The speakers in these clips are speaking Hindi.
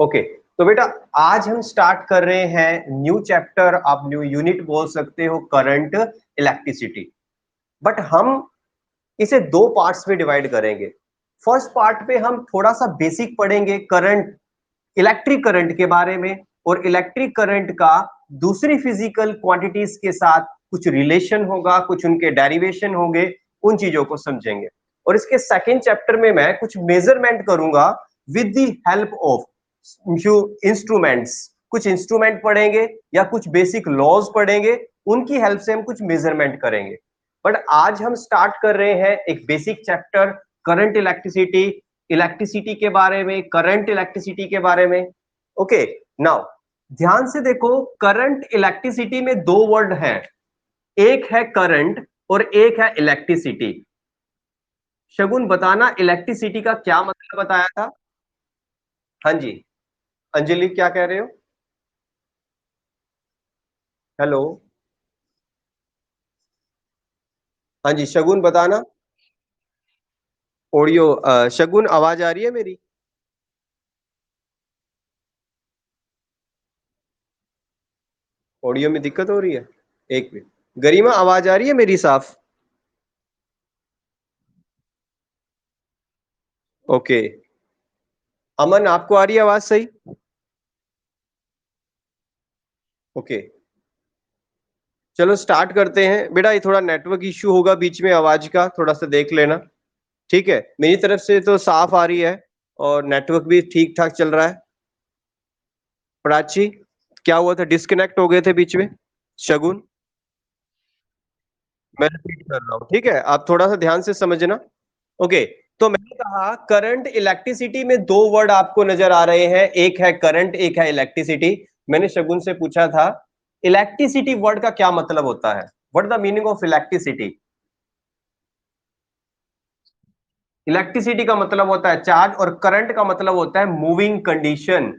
ओके, तो बेटा आज हम स्टार्ट कर रहे हैं न्यू चैप्टर, आप न्यू यूनिट बोल सकते हो, करंट इलेक्ट्रिसिटी। बट हम इसे दो पार्ट्स में डिवाइड करेंगे। फर्स्ट पार्ट पे हम थोड़ा सा बेसिक पढ़ेंगे करंट, इलेक्ट्रिक करंट के बारे में, और इलेक्ट्रिक करंट का दूसरी फिजिकल क्वांटिटीज के साथ कुछ रिलेशन होगा, कुछ उनके डेरिवेशन होंगे, उन चीजों को समझेंगे। और इसके सेकंड चैप्टर में मैं कुछ मेजरमेंट करूंगा with the help of instruments. कुछ इंस्ट्रूमेंट पढ़ेंगे या कुछ बेसिक लॉज पढ़ेंगे, उनकी हेल्प से हम कुछ मेजरमेंट करेंगे। बट आज हम स्टार्ट कर रहे हैं एक basic chapter, current electricity, electricity के बारे में, करंट इलेक्ट्रिसिटी के बारे में। ओके, नाउ ध्यान से देखो, करंट इलेक्ट्रिसिटी में दो वर्ड हैं, एक है करंट और एक है इलेक्ट्रिसिटी। शगुन बताना, इलेक्ट्रिसिटी का क्या मतलब बताया था? हाँ जी, अंजलि क्या कह रहे हो? हेलो, हाँ जी शगुन बताना। ऑडियो, शगुन आवाज आ रही है मेरी? ऑडियो में दिक्कत हो रही है? एक मिनट। गरिमा आवाज आ रही है मेरी साफ? ओके, अमन आपको आ रही है आवाज सही? ओके, चलो स्टार्ट करते हैं। बेटा ये थोड़ा नेटवर्क इश्यू होगा बीच में, आवाज का थोड़ा सा देख लेना। ठीक है, मेरी तरफ से तो साफ आ रही है और नेटवर्क भी ठीक ठाक चल रहा है। प्राची, क्या हुआ था, डिस्कनेक्ट हो गए थे बीच में? शगुन, मैं रिपीट कर रहा हूँ, ठीक है, आप थोड़ा सा ध्यान से समझना। ओके, तो मैंने कहा करंट इलेक्ट्रिसिटी में दो वर्ड आपको नजर आ रहे हैं, एक है करंट, एक है इलेक्ट्रिसिटी। मैंने शगुन से पूछा था इलेक्ट्रिसिटी वर्ड का क्या मतलब होता है, what the meaning of electricity? Electricity का मतलब होता है चार्ज, और करंट का मतलब होता है moving condition.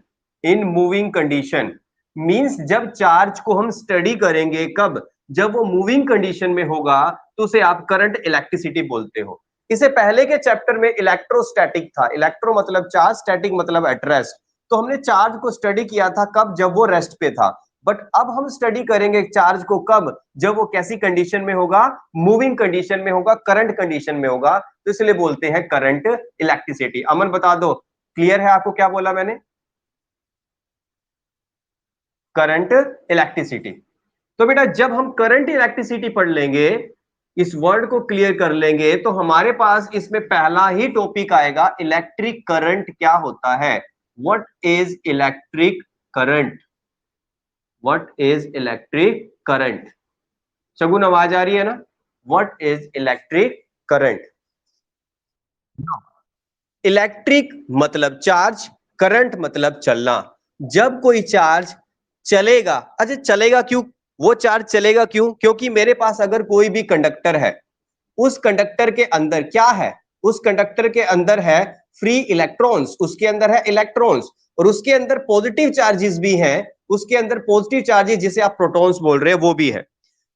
In moving condition means जब चार्ज को हम स्टडी करेंगे, कब? जब वो मूविंग कंडीशन में होगा, तो उसे आप करंट इलेक्ट्रिसिटी बोलते हो। इसे पहले के चैप्टर में इलेक्ट्रोस्टैटिक था। इलेक्ट्रो मतलब चार्ज, स्टैटिक मतलब एट रेस्ट। तो हमने चार्ज को स्टडी किया था कब? जब वो रेस्ट पे था। बट अब हम स्टडी करेंगे चार्ज को कब? जब वो कैसी कंडीशन में होगा? मूविंग कंडीशन में होगा, करंट कंडीशन में होगा। तो इसलिए बोलते हैं करंट इलेक्ट्रिसिटी। अमन बता दो, क्लियर है आपको क्या बोला मैंने? Current electricity. तो बेटा जब हम करंट इलेक्ट्रिसिटी पढ़ लेंगे, इस वर्ड को क्लियर कर लेंगे, तो हमारे पास इसमें पहला ही टॉपिक आएगा, इलेक्ट्रिक करंट क्या होता है। What is electric current? What is electric current? Shagun आवाज आ रही है ना? What is electric current? Electric मतलब चार्ज, करंट मतलब चलना। जब कोई चार्ज चलेगा, अच्छा चलेगा क्यों? वो चार्ज चलेगा क्यों? क्योंकि मेरे पास अगर कोई भी कंडक्टर है, उस कंडक्टर के अंदर क्या है? उस कंडक्टर के अंदर है फ्री इलेक्ट्रॉन्स, उसके अंदर है इलेक्ट्रॉन्स, और उसके अंदर पॉजिटिव चार्जेस भी हैं। उसके अंदर पॉजिटिव चार्जेस जिसे आप प्रोटॉन्स बोल रहे हैं वो भी है।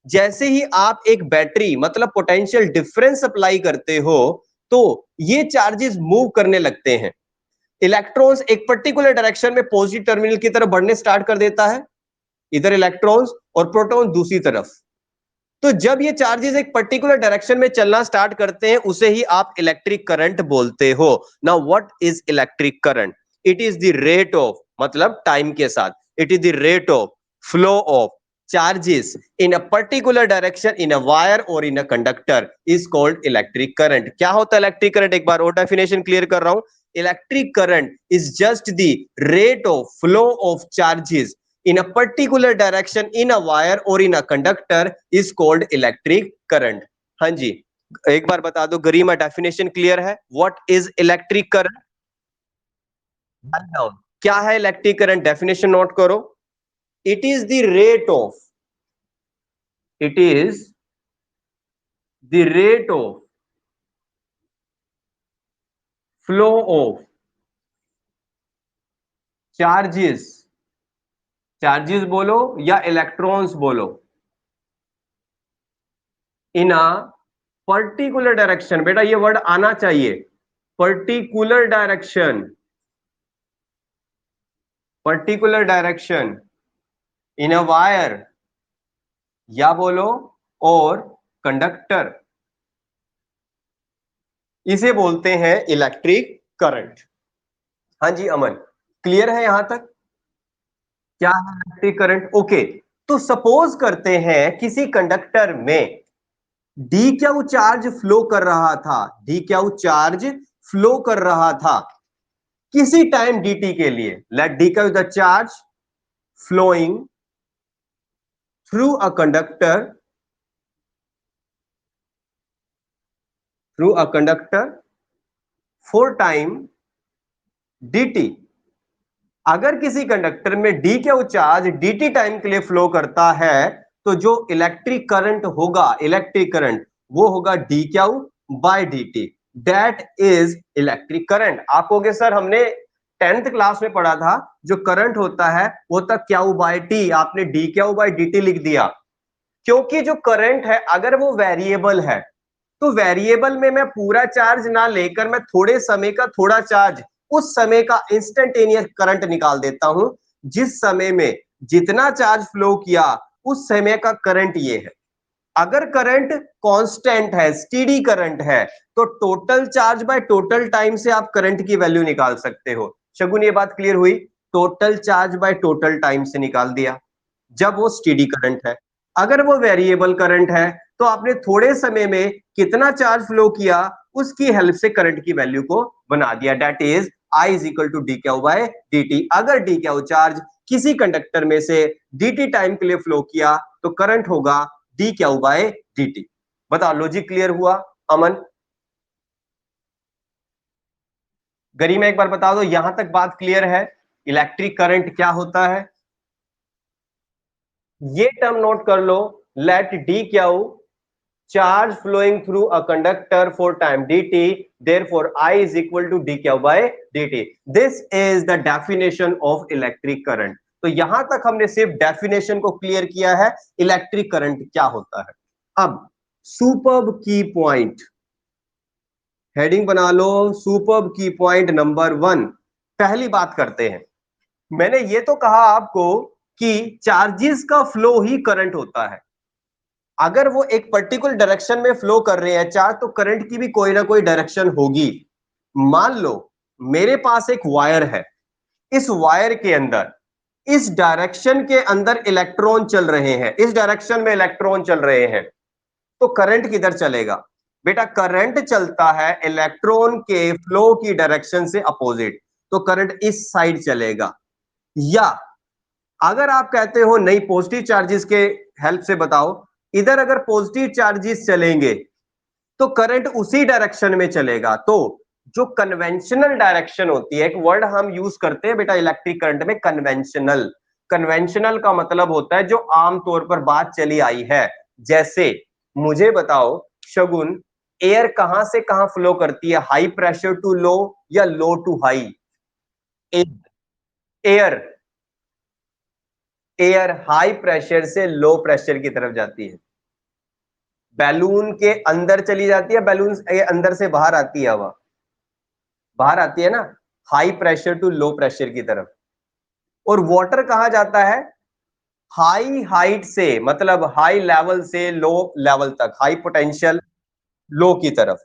जैसे ही आप एक बैटरी मतलब पोटेंशियल डिफरेंस अप्लाई करते हो, तो ये चार्जेस मूव करने लगते हैं। इलेक्ट्रॉन्स एक पर्टिकुलर डायरेक्शन में पॉजिटिव टर्मिनल की तरफ बढ़ने स्टार्ट कर देता है, इधर इलेक्ट्रॉन्स, और प्रोटॉन दूसरी तरफ। तो जब ये चार्जेस एक पर्टिकुलर डायरेक्शन में चलना स्टार्ट करते हैं, उसे ही आप इलेक्ट्रिक करंट बोलते हो। Now what is electric current? It is the rate of, मतलब टाइम के साथ, it is the rate of flow of charges in a particular direction in a wire or in a conductor is called electric current. क्या होता है इलेक्ट्रिक करंट? एक बार और डेफिनेशन क्लियर कर रहा हूं। Electric current is just the rate of flow of charges in a particular direction in a wire or in a conductor is called electric current. हाँ जी, एक बार बता दो गरिमा, डेफिनेशन क्लियर है? What is electric current? क्या है इलेक्ट्रिक करंट? डेफिनेशन नोट करो। It is the rate of, it is the rate of flow of charges, charges बोलो या इलेक्ट्रॉन्स बोलो, इन अ पर्टिकुलर डायरेक्शन। बेटा ये वर्ड आना चाहिए, particular direction particular direction in a wire, या बोलो और कंडक्टर, इसे बोलते हैं इलेक्ट्रिक करंट। हाँ जी अमन, क्लियर है यहां तक? क्या है इलेक्ट्रिक करंट? ओके, तो सपोज करते हैं किसी कंडक्टर में डी क्यू चार्ज फ्लो कर रहा था, डी क्यू चार्ज फ्लो कर रहा था किसी टाइम dt के लिए। Let D Q the charge flowing through a conductor, through a conductor for time dt। अगर किसी कंडक्टर में D Q charge dt time के लिए फ्लो करता है तो जो इलेक्ट्रिक करंट होगा, इलेक्ट्रिक करंट, वो होगा D Q by D T, that is electric current. आप कहोगे सर हमने 10th क्लास में पढ़ा था जो करंट होता है वो होता क्यू बाय टी, आपने D Q by D T लिख दिया। क्योंकि जो करंट है अगर वो वेरिएबल है तो वेरिएबल में मैं पूरा चार्ज ना लेकर मैं थोड़े समय का थोड़ा चार्ज, उस समय का इंस्टेंटेनियस करंट निकाल देता हूं। जिस समय में जितना चार्ज फ्लो किया उस समय का करंट ये है। अगर करंट कांस्टेंट है, स्टीडी करंट है, तो total charge by total time से आप करंट की वैल्यू निकाल सकते हो। शगुन ये बात क्लियर हुई? Total charge by total time से निकाल दिया जब वो स्टीडी करंट है। अगर वो वेरिएबल करंट है तो आपने थोड़े समय में कितना चार्ज फ्लो किया उसकी हेल्प से करंट की वैल्यू को बना दिया, that is I is equal to D Q by D T. अगर डी क्यू चार्ज किसी कंडक्टर में से dt टाइम के लिए फ्लो किया तो करंट होगा D Q by D T. बताओ लॉजिक क्लियर हुआ अमन? गरिमा एक बार बता दो यहां तक बात क्लियर है? इलेक्ट्रिक करंट क्या होता है? ये टर्म नोट कर लो, let D Q charge flowing through a conductor for time dt, therefore I is equal to dq by dt. This is the definition of electric current. तो यहां तक हमने सिर्फ डेफिनेशन को क्लियर किया है इलेक्ट्रिक करंट क्या होता है। अब सुपर्ब की पॉइंट, हेडिंग बना लो, सुपर्ब की पॉइंट नंबर 1। पहली बात करते हैं, मैंने ये तो कहा आपको कि चार्जेस का फ्लो ही करंट होता है। अगर वो एक पर्टिकुलर डायरेक्शन में फ्लो कर रहे हैं चार्ज तो करंट की भी कोई ना कोई डायरेक्शन होगी। मान लो मेरे पास एक वायर है, इस वायर के अंदर इस डायरेक्शन के अंदर इलेक्ट्रॉन चल रहे हैं, इस डायरेक्शन में इलेक्ट्रॉन चल रहे हैं, तो करंट किधर चलेगा? बेटा करंट चलता है इलेक्ट्रॉन के फ्लो की डायरेक्शन से अपोजिट, तो करंट इस साइड चलेगा। या अगर आप कहते हो नहीं पॉजिटिव चार्जेस के हेल्प से बताओ, इधर अगर पॉजिटिव चार्जेस चलेंगे तो करंट उसी डायरेक्शन में चलेगा। तो जो कन्वेंशनल डायरेक्शन होती है, एक वर्ड हम यूज करते हैं बेटा इलेक्ट्रिक करंट में, कन्वेंशनल। कन्वेंशनल का मतलब होता है जो आमतौर पर बात चली आई है। जैसे मुझे बताओ शगुन, एयर कहां से कहां फ्लो करती है, हाई प्रेशर टू लो या low to high? Air, air high pressure से लो प्रेशर की तरफ जाती है। बैलून के अंदर चली जाती है, बैलून के अंदर से बाहर आती है हवा, बाहर आती है ना, high pressure to low pressure की तरफ। और वाटर कहां जाता है? हाई हाइट से, मतलब हाई लेवल से लो लेवल तक, हाई पोटेंशियल लो की तरफ।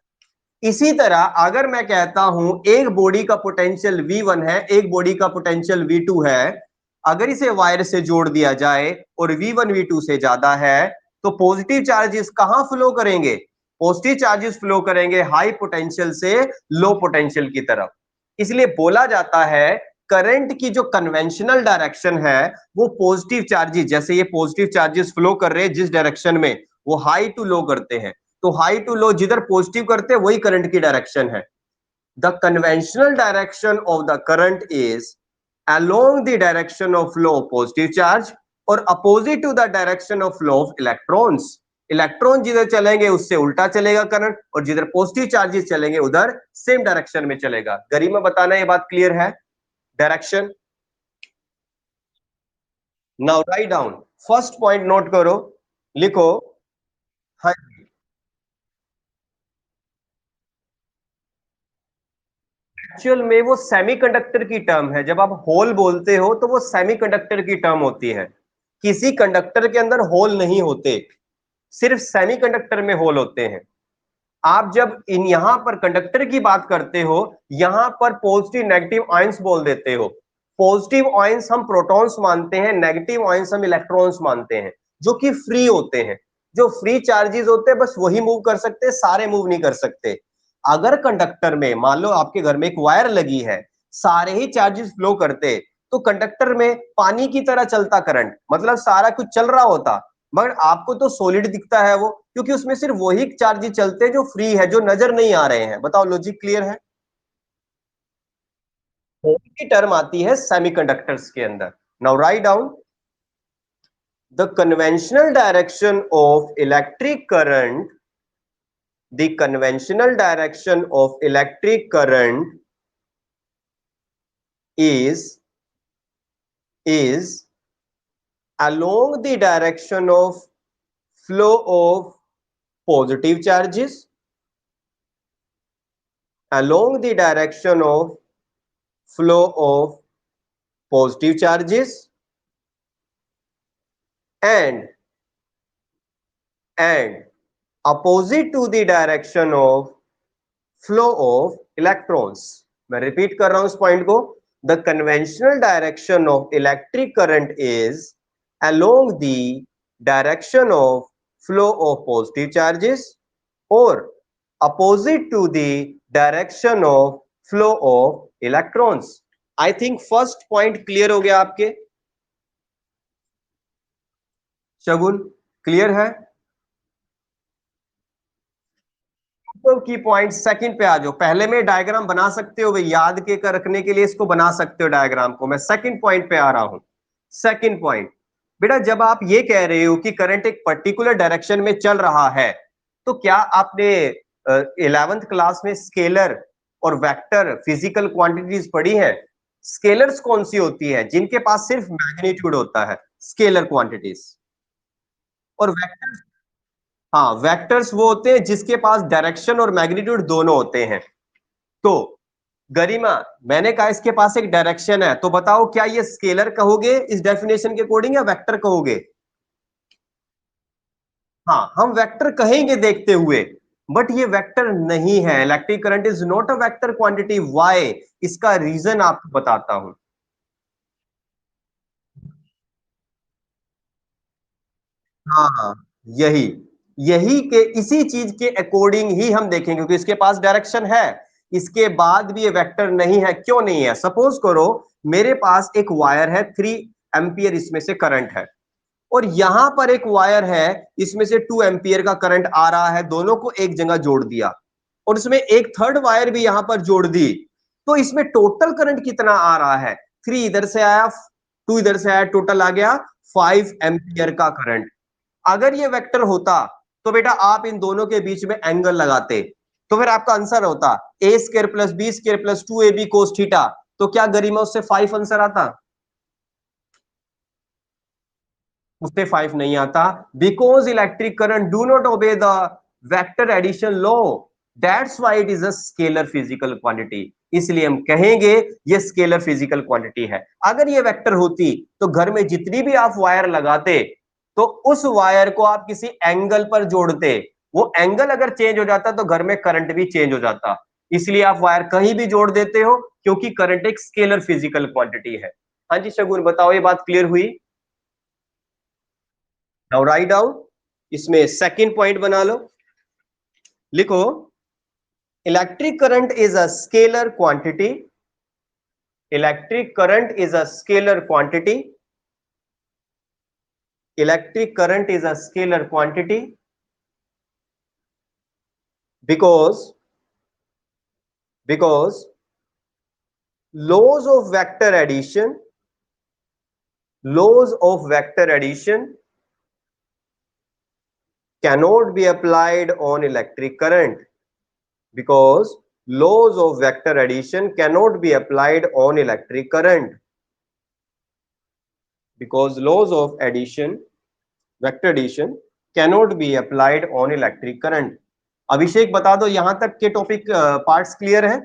इसी तरह अगर मैं कहता हूं एक बॉडी का पोटेंशियल V1 है, एक बॉडी का पोटेंशियल V2 है, अगर इसे वायर से जोड़ दिया जाए और V1 V2 से ज्यादा है तो पॉजिटिव चार्जेस कहां फ्लो करेंगे? पॉजिटिव चार्जेस फ्लो करेंगे हाई पोटेंशियल से लो पोटेंशियल की तरफ। इसलिए बोला जाता है करंट की जो कन्वेंशनल डायरेक्शन है वो पॉजिटिव चार्जेस, जैसे ये पॉजिटिव चार्जेस फ्लो कर रहे हैं जिस डायरेक्शन में, वो हाई टू लो करते हैं। तो हाई टू लो जिधर पॉजिटिव करते हैं वही करंट की डायरेक्शन है। The conventional direction of the current is along the direction of flow of positive charge और opposite to the direction of flow of electrons। Electron जिधर चलेंगे उससे उल्टा चलेगा करंट, और जिधर पॉजिटिव चार्जेस चलेंगे उधर सेम डायरेक्शन में चलेगा। गरिमा बताना ये बात क्लियर है? Direction. Now write down, first point note करो, लिखो। हाँ, एक्चुअल में वो सेमीकंडक्टर की टर्म है। जब आप होल बोलते हो तो वो सेमीकंडक्टर की टर्म होती है। किसी कंडक्टर के अंदर होल नहीं होते, सिर्फ सेमीकंडक्टर में होल होते हैं। आप जब इन यहां पर कंडक्टर की बात करते हो, यहां पर पॉजिटिव नेगेटिव आयंस बोल देते हो। पॉजिटिव आयंस हम प्रोटॉन्स मानते हैं, नेगेटिव आयंस हम इलेक्ट्रॉन्स मानते हैं, जो कि फ्री होते हैं। जो फ्री चार्जेस होते हैं बस वही मूव कर सकते हैं, सारे मूव नहीं कर सकते। अगर कंडक्टर में मान लो आपके घर में एक वायर लगी है, सारे ही चार्जेस फ्लो करते, तो कंडक्टर में पानी की तरह चलता करंट, मतलब सारा कुछ चल रहा होता, मगर आपको तो सॉलिड दिखता है वो, क्योंकि उसमें सिर्फ वही चार्जेस चलते हैं जो फ्री है, जो नजर नहीं आ रहे हैं। बताओ, लॉजिक क्लियर है? की टर्म आती है सेमीकंडक्टर्स के अंदर। Now write down the conventional direction of electric current, the conventional direction of electric current is along the direction of flow of positive charges, along the direction of flow of positive charges, and opposite to the direction of flow of electrons. मैं रिपीट कर रहा हूं इस पॉइंट को। The conventional direction of electric current is along the direction of flow of positive charges or opposite to the direction of flow of electrons. I think first point clear हो गया आपके? शगुन क्लियर है? की पॉइंट सेकंड पे आ जाओ। पहले में डायग्राम बना सकते हो भाई, याद के कर रखने के लिए इसको बना सकते हो डायग्राम को। मैं सेकंड पॉइंट पे आ रहा हूं। सेकंड पॉइंट, बेटा जब आप ये कह रहे हो कि करंट एक पर्टिकुलर डायरेक्शन में चल रहा है, तो क्या आपने 11th क्लास में स्केलर और वेक्टर फिजिकल क्वांटिटीज पढ़ी है? स्केलर्स कौन सी होती है? जिनके पास सिर्फ मैग्नीट्यूड होता है, स्केलर क्वांटिटीज। और वेक्टर्स, हाँ वेक्टर्स वो होते हैं जिसके पास डायरेक्शन और मैग्नीट्यूड दोनों होते हैं। तो गरिमा, मैंने कहा इसके पास एक डायरेक्शन है, तो बताओ क्या ये स्केलर कहोगे इस डेफिनेशन के अकॉर्डिंग या वेक्टर कहोगे? हाँ हम वेक्टर कहेंगे देखते हुए, बट ये वेक्टर नहीं है। Electric current is not a vector quantity. Why? इसका रीजन आपको बताता हूं। हाँ, यही यही के इसी चीज के अकॉर्डिंग ही हम देखेंगे, क्योंकि इसके पास डायरेक्शन है, इसके बाद भी ये वेक्टर नहीं है। क्यों नहीं है? सपोज करो मेरे पास एक वायर है, 3 एम्पियर इसमें से करंट है, और यहां पर एक वायर है, इसमें से 2 एम्पियर का करंट आ रहा है, दोनों को एक जगह जोड़ दिया, और इसमें एक थर्ड वायर भी यहां पर जोड़ दी। तो इसमें टोटल करंट कितना आ रहा है? 3 इधर से आया, 2 इधर से आया, टोटल आ गया 5 एम्पियर का करंट। अगर ये वेक्टर होता तो बेटा आप इन दोनों के बीच में एंगल लगाते, तो फिर आपका आंसर होता A square plus B square plus 2ab cos theta. तो क्या गरिमा उससे 5 आंसर आता? उससे 5 नहीं आता, because electric current do not obey the vector addition law, that's why it is a scalar physical quantity. इसलिए हम कहेंगे ये स्केलर फिजिकल क्वांटिटी है। अगर ये वेक्टर होती तो घर में जितनी भी आप वायर लगाते, तो उस वायर को आप किसी एंगल पर जोड़ते, वो एंगल अगर चेंज हो जाता तो घर में करंट भी चेंज हो जाता। इसलिए आप वायर कहीं भी जोड़ देते हो, क्योंकि करंट एक स्केलर फिजिकल क्वांटिटी है। हाँ जी शगुन बताओ, ये बात क्लियर हुई? नाउ राइट डाउन, इसमें सेकंड पॉइंट बना लो, लिखो electric current is a scalar quantity, electric current is a scalar quantity, electric current is a scalar quantity because laws of vector addition, laws of vector addition cannot be applied on electric current, because laws of vector addition cannot be applied on electric current, because laws of addition, vector addition cannot be applied on electric current. अभिषेक बता दो, यहां तक के टॉपिक पार्ट्स क्लियर है?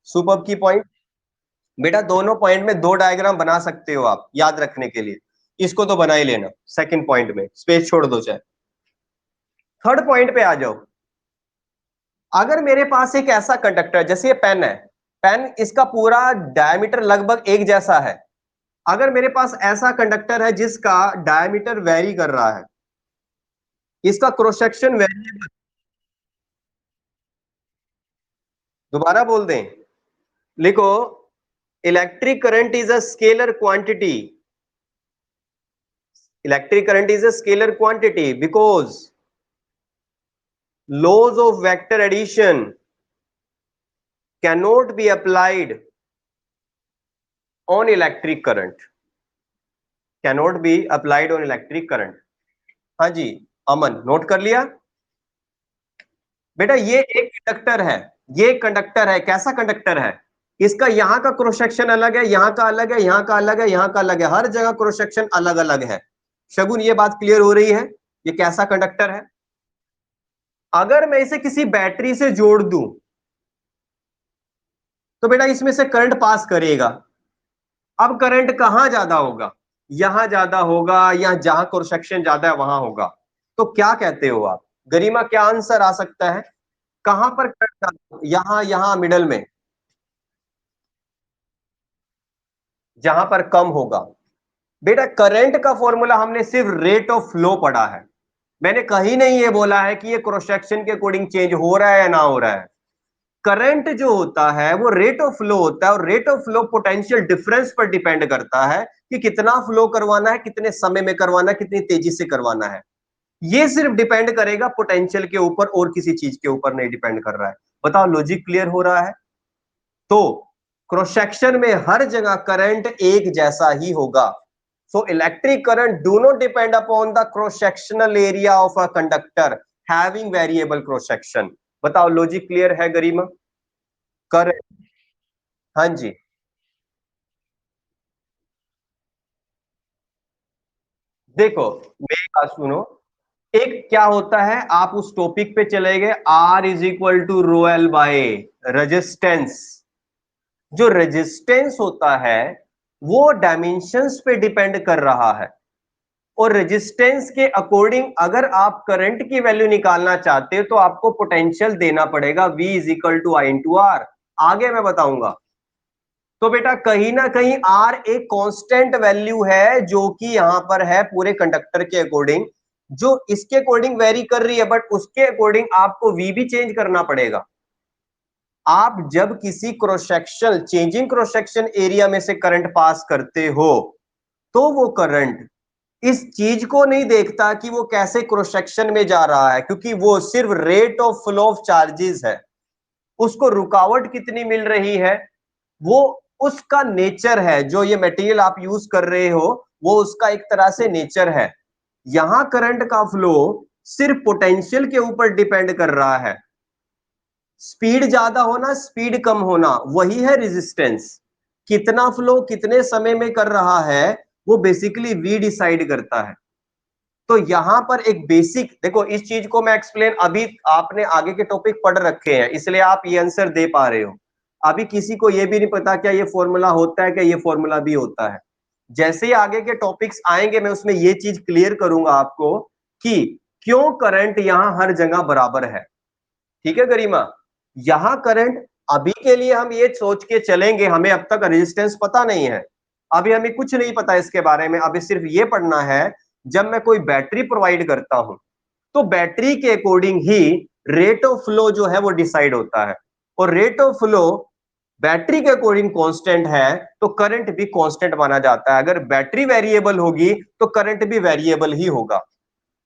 सुपर्ब की पॉइंट। बेटा दोनों पॉइंट में दो डायग्राम बना सकते हो आप याद रखने के लिए, इसको तो बना ही लेना, सेकंड पॉइंट में स्पेस छोड़ दो चाहे। थर्ड पॉइंट पे आ जाओ। अगर मेरे पास एक ऐसा कंडक्टर, जैसे ये पेन है, पेन इसका पूरा डायमीटर लगभग एक जैसा है। अगर मेरे पास ऐसा कंडक्टर है जिसका डायमीटर वेरी कर रहा है, इसका क्रॉस सेक्शन वेरिएबल, दोबारा बोल दें, लिखो, electric current is a scalar quantity, electric current is a scalar quantity because laws of vector addition cannot be applied on electric current, cannot be applied on electric current। हाँ जी, अमन नोट कर लिया? बेटा ये एक कंडक्टर है, ये कंडक्टर है, कैसा कंडक्टर है, इसका यहां का क्रॉस सेक्शन अलग है, यहां का अलग है, यहां का अलग है, यहां का अलग है, हर जगह क्रॉस सेक्शन अलग अलग है। शगुन ये बात क्लियर हो रही है? ये कैसा कंडक्टर है? अगर मैं इसे किसी बैटरी से जोड़ दूं तो बेटा इसमें से करंट पास करेगा। अब करंट कहां ज्यादा होगा? यहां ज्यादा होगा या जहां क्रॉस सेक्शन ज्यादा है वहां होगा? तो क्या कहते हो आप गरिमा, क्या आंसर आ सकता है? कहां पर करंट ज्यादा? यहां, यहां मिडल में, जहां पर कम होगा। बेटा करंट का फॉर्मूला हमने सिर्फ रेट ऑफ फ्लो पढ़ा है, मैंने कहीं नहीं ये बोला है कि ये क्रॉस सेक्शन के अकॉर्डिंग चेंज हो रहा है या ना हो रहा है। करंट जो होता है वो रेट ऑफ फ्लो होता है, और rate of flow potential difference पर डिपेंड करता है कि कितना फ्लो करवाना है, कितने समय में करवाना है, कितनी तेजी से करवाना है। ये सिर्फ डिपेंड करेगा पोटेंशियल के ऊपर, और किसी चीज के ऊपर नहीं डिपेंड कर रहा है। बताओ लॉजिक क्लियर हो रहा है? तो क्रॉस सेक्शन में हर जगह करंट एक जैसा ही होगा। So electric current do not depend upon the cross sectional area of a conductor having variable cross section. बताओ लॉजिक क्लियर है गरिमा? करंट, हाँ जी, देखो मेरी बात सुनो। एक क्या होता है, आप उस टॉपिक पे चले गए, R is equal to rho L by resistance. जो रेजिस्टेंस होता है वो डायमेंशंस पे डिपेंड कर रहा है, और रेजिस्टेंस के अकॉर्डिंग अगर आप करंट की वैल्यू निकालना चाहते हो तो आपको पोटेंशियल देना पड़ेगा V is equal to I into R. आगे मैं बताऊंगा। तो बेटा कहीं ना कहीं R एक कांस्टेंट वैल्यू है जो कि यहां पर है पूरे कंडक्टर के अकॉर्डिंग, जो इसके अकॉर्डिंग वेरी कर रही है, बट उसके अकॉर्डिंग आपको V भी चेंज करना पड़ेगा। आप जब किसी cross section, changing cross section area में से करंट पास करते हो तो वो करंट इस चीज को नहीं देखता कि वो कैसे क्रॉस सेक्शन में जा रहा है, क्योंकि वो सिर्फ rate of flow of charges है। उसको रुकावट कितनी मिल रही है वो उसका नेचर है, जो ये मटेरियल आप यूज कर रहे हो वो उसका एक तरह से नेचर है। यहां करंट का फ्लो सिर्फ पोटेंशियल के ऊपर डिपेंड कर रहा है, स्पीड ज्यादा होना, स्पीड कम होना, वही है रेजिस्टेंस। कितना फ्लो कितने समय में कर रहा है वो बेसिकली वी डिसाइड करता है। तो यहां पर एक बेसिक देखो, इस चीज को मैं एक्सप्लेन, अभी आपने आगे के टॉपिक पढ़ रखे हैं इसलिए आप ये आंसर दे पा रहे हो। अभी किसी को ये भी नहीं पता क्या ये फॉर्मूला होता है, क्या ये फॉर्मूला भी होता है। जैसे ही आगे के टॉपिक्स आएंगे मैं उसमें ये चीज क्लियर करूंगा आपको कि क्यों करंट यहां हर जगह बराबर है। ठीक है गरिमा? यहां करंट, अभी के लिए हम ये सोच के चलेंगे, हमें अब तक रेजिस्टेंस पता नहीं है, अभी हमें कुछ नहीं पता इसके बारे में, अभी सिर्फ ये पढ़ना है जब मैं कोई बैटरी प्रोवाइड करता हूं तो बैटरी के according he rate of flow जो है वो डिसाइड होता है, और रेट ऑफ फ्लो बैटरी के अकॉर्डिंग कांस्टेंट है तो करंट भी कांस्टेंट माना जाता है। अगर बैटरी वेरिएबल होगी तो करंट भी वेरिएबल ही होगा।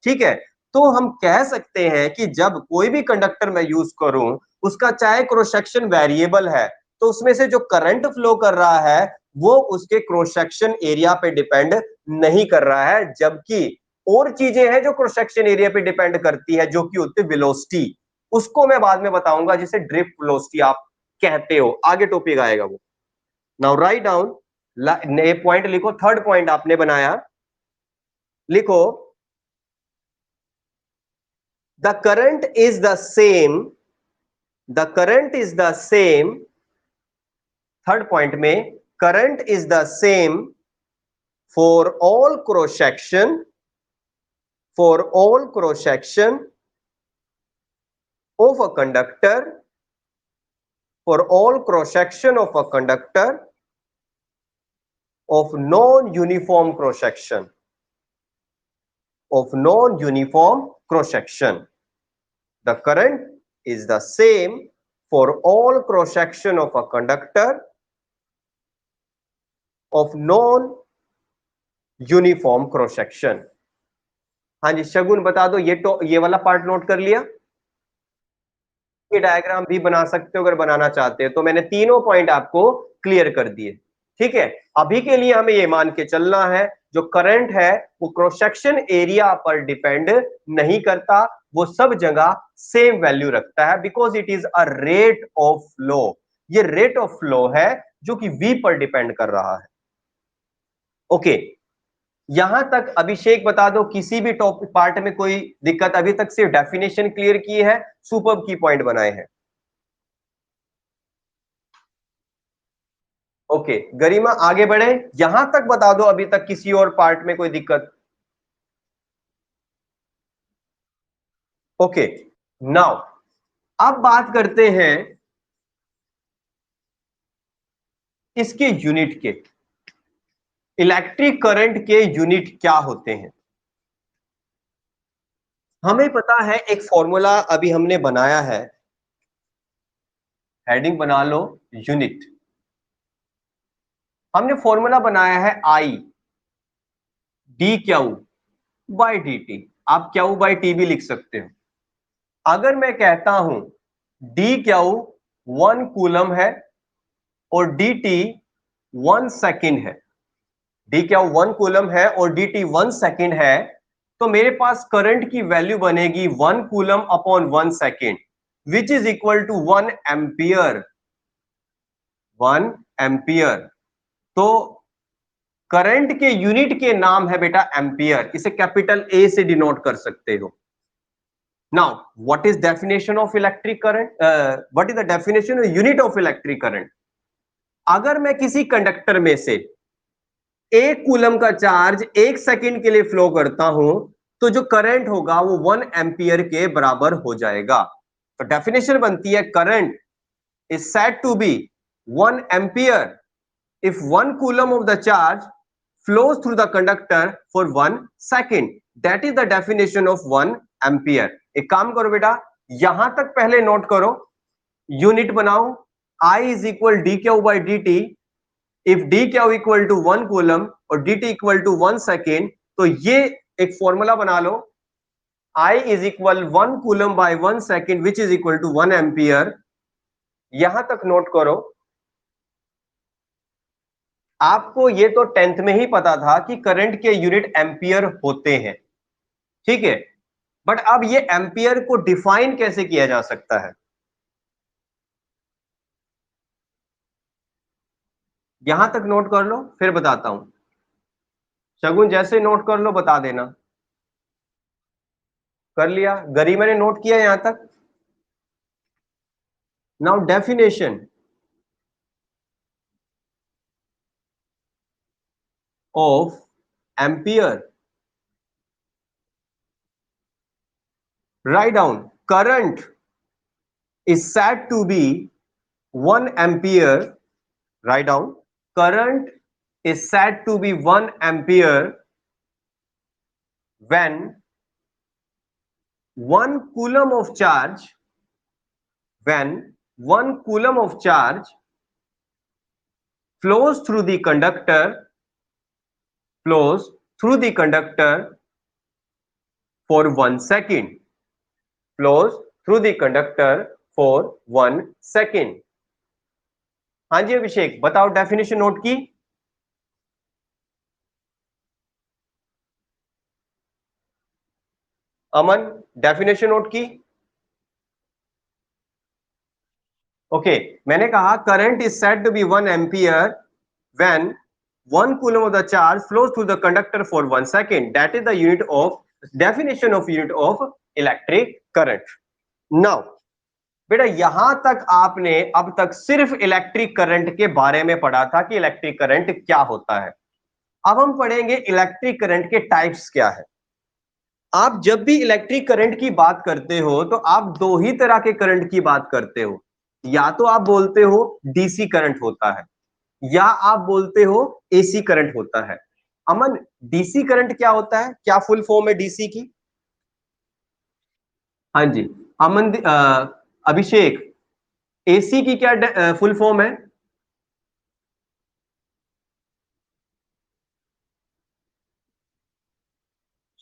ठीक है? तो हम कह सकते हैं कि जब कोई भी कंडक्टर मैं यूज करूं, उसका चाहे क्रॉस सेक्शन वेरिएबल है तो उसमें से जो करंट फ्लो कर रहा है वो उसके क्रॉस सेक्शन एरिया पे डिपेंड नहीं कर रहा है, जबकि और चीजें हैं जो क्रॉस सेक्शन एरिया पे डिपेंड करती है, जो कि होती है वेलोसिटी। उसको मैं बाद में बताऊंगा, जिसे ड्रिफ्ट वेलोसिटी आप कहते हो, आगे टॉपिक आएगा वो। नाउ राइट डाउन, नए पॉइंट लिखो, थर्ड पॉइंट आपने बनाया, लिखो, the current is the same, the current is the same third point में, current is the same for all cross section of a conductor, for all cross section of a conductor of non-uniform cross section, the current is the same for all cross section of a conductor of non-uniform cross section. हाँ जी शगुन बता दो, ये वाला पार्ट नोट कर लिया? ये डायग्राम भी बना सकते हो अगर बनाना चाहते हो तो। मैंने तीनों पॉइंट आपको क्लियर कर दिए, ठीक है। अभी के लिए हमें ये मान के चलना है जो करंट है वो क्रॉस सेक्शन एरिया पर डिपेंड नहीं करता, वो सब जगह सेम वैल्यू रखता है, because it is a rate of flow. ये रेट ऑफ फ्लो है जो कि v पर डिपेंड कर रहा है। ओके, यहां तक अभिषेक बता दो, किसी भी टॉपिक पार्ट में कोई दिक्कत? अभी तक सिर्फ डेफिनेशन क्लियर की है, सुपर्ब की पॉइंट बनाए हैं। ओके गरिमा आगे बढ़े, यहां तक बता दो अभी तक किसी और पार्ट में कोई दिक्कत? ओके नाउ अब बात करते हैं इसके यूनिट के। इलेक्ट्रिक करंट के यूनिट क्या होते हैं? हमें पता है एक फॉर्मूला अभी हमने बनाया है, हेडिंग बना लो यूनिट। हमने फॉर्मूला बनाया है I D Q by D T. आप क्यू बाई टी भी लिख सकते हो। अगर मैं कहता हूं डी क्यू 1 कूलम है और डी टी 1 सेकेंड है, डी क्यू 1 कूलम है और डी टी 1 सेकेंड है, तो मेरे पास करंट की वैल्यू बनेगी 1 coulomb upon 1 second, which is equal to 1 ampere. 1 ampere. तो करंट के यूनिट के नाम है बेटा एम्पियर, इसे कैपिटल ए से डिनोट कर सकते हो। Now what is definition of electric current, what is the definition unit of electric current? अगर मैं किसी कंडक्टर में से 1 कूलम का चार्ज 1 सेकेंड के लिए फ्लो करता हूं तो जो करंट होगा वो 1 एम्पियर के बराबर हो जाएगा। तो डेफिनेशन बनती है current is said to be 1 ampere if 1 coulomb of the charge flows through the conductor for 1 second. That is the definition of 1 ampere. एक काम करो बेटा, यहां तक पहले नोट करो, यूनिट बनाओ। I is equal dq by dt. If dq equal to 1 coulomb और dt equal to 1 second, तो ये एक फॉर्मूला बना लो, I is equal 1 coulomb by 1 second which is equal to 1 ampere. यहां तक नोट करो। आपको ये तो 10th में ही पता था कि करंट के यूनिट एम्पियर होते हैं, ठीक है। बट अब ये एम्पियर को डिफाइन कैसे किया जा सकता है, यहां तक नोट कर लो फिर बताता हूं। शगुन जैसे नोट कर लो बता देना। कर लिया? गरिमा ने नोट किया यहां तक? Now definition of ampere, write down. Current is said to be 1 ampere. Write down, current is said to be 1 ampere when 1 coulomb of charge, when 1 coulomb of charge flows through the conductor, flows through the conductor for 1 second, flows through the conductor for 1 second. हाँ जी अभिषेक बताओ, डेफिनेशन नोट की? अमन डेफिनेशन नोट की? ओके मैंने कहा current is said to be 1 ampere when 1 coulomb of the charge flows through the conductor for 1 second. That is the unit of definition of unit of electric current. Now बेटा यहां तक आपने अब तक सिर्फ इलेक्ट्रिक करंट के बारे में पढ़ा था कि इलेक्ट्रिक करंट क्या होता है। अब हम पढ़ेंगे इलेक्ट्रिक करंट के टाइप्स क्या है। आप जब भी इलेक्ट्रिक करंट की बात करते हो तो आप दो ही तरह के करंट की बात करते हो, या तो आप बोलते हो डीसी करंट होता है या आप बोलते हो एसी करंट होता है। अमन, डीसी करंट क्या होता है, क्या फुल फॉर्म है डीसी की? हाँ जी। अमन, अभिषेक, एसी की क्या फुल फॉर्म है?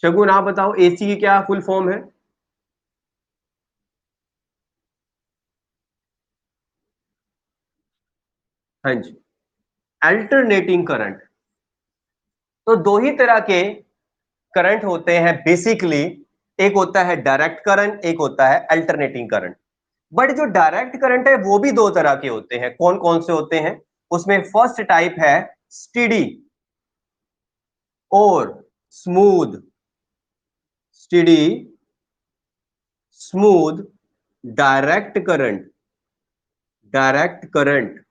शगुन आप बताओ एसी की क्या फुल फॉर्म है? हाँ जी, अल्टरनेटिंग करंट। तो दो ही तरह के करंट होते हैं बेसिकली, एक होता है डायरेक्ट करंट, एक होता है अल्टरनेटिंग करंट। बट जो डायरेक्ट करंट है वो भी दो तरह के होते हैं। कौन कौन से होते हैं? उसमें फर्स्ट टाइप है स्टीडी और smooth. Steady, smooth, direct current, direct current,